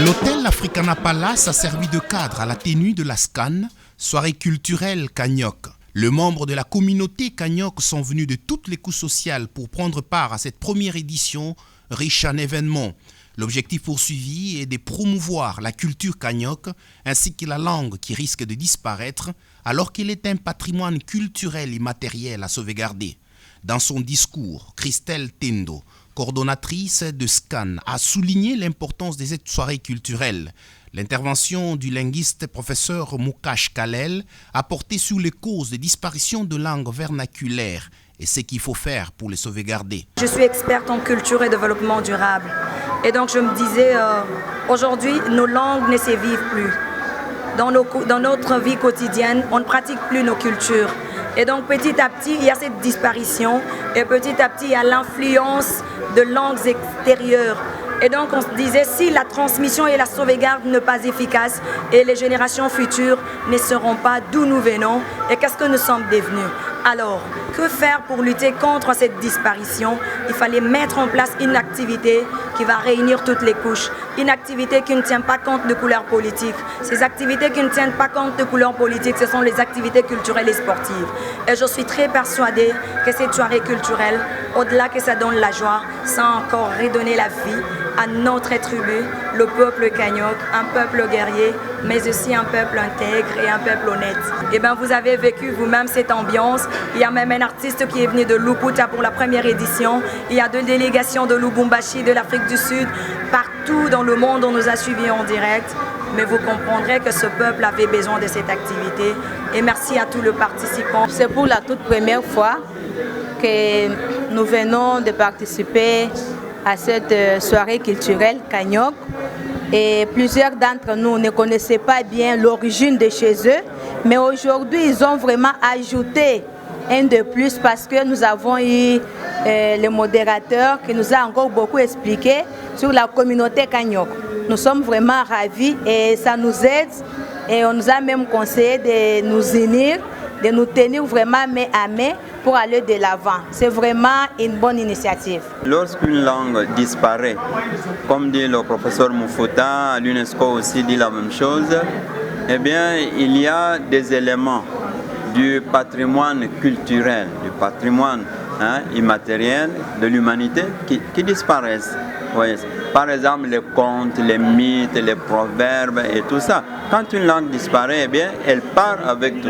L'hôtel Africana Palace a servi de cadre à la tenue de la SCAN, soirée culturelle Kanyok. Les membres de la communauté Kanyok sont venus de toutes les couches sociales pour prendre part à cette première édition riche en événements. L'objectif poursuivi est de promouvoir la culture Kanyok ainsi que la langue qui risque de disparaître alors qu'il est un patrimoine culturel et matériel à sauvegarder. Dans son discours, Christelle Tendo, coordonnatrice de SCAN, a souligné l'importance de cette soirée culturelle. L'intervention du linguiste professeur Moukash Kalel a porté sur les causes de disparition de langues vernaculaires et ce qu'il faut faire pour les sauvegarder. Je suis experte en culture et développement durable. Et donc je me disais, aujourd'hui, nos langues ne s'évivent plus. Dans notre vie quotidienne, on ne pratique plus nos cultures. Et donc petit à petit, il y a cette disparition et petit à petit, il y a l'influence de langues extérieures. Et donc on se disait, si la transmission et la sauvegarde ne sont pas efficaces et les générations futures ne seront pas d'où nous venons et qu'est-ce que nous sommes devenus. Alors, que faire pour lutter contre cette disparition? Il fallait mettre en place une activité qui va réunir toutes les couches. Une activité qui ne tient pas compte de couleurs politiques. Ces activités qui ne tiennent pas compte de couleurs politiques, ce sont les activités culturelles et sportives. Et je suis très persuadée que cette soirée culturelle, au-delà que ça donne la joie, ça a encore redonné la vie à notre tribu, le peuple Kanyok, un peuple guerrier, mais aussi un peuple intègre et un peuple honnête. Et bien vous avez vécu vous-même cette ambiance. Il y a même un artiste qui est venu de Luputa pour la première édition. Il y a 2 délégations de Lubumbashi, de l'Afrique du Sud. Partout dans le monde, on nous a suivis en direct. Mais vous comprendrez que ce peuple avait besoin de cette activité. Et merci à tous les participants. C'est pour la toute première fois que nous venons de participer à cette soirée culturelle Kanyok. Et plusieurs d'entre nous ne connaissaient pas bien l'origine de chez eux. Mais aujourd'hui, ils ont vraiment ajouté un de plus parce que nous avons eu le modérateur qui nous a encore beaucoup expliqué sur la communauté Kanyok. Nous sommes vraiment ravis et ça nous aide et on nous a même conseillé de nous unir, de nous tenir vraiment main à main pour aller de l'avant. C'est vraiment une bonne initiative. Lorsqu'une langue disparaît, comme dit le professeur Moufuta, l'UNESCO aussi dit la même chose, eh bien, il y a des éléments du patrimoine culturel, du patrimoine immatériel de l'humanité qui disparaissent. Oui. Par exemple, les contes, les mythes, les proverbes et tout ça. Quand une langue disparaît, eh bien, elle part avec tout.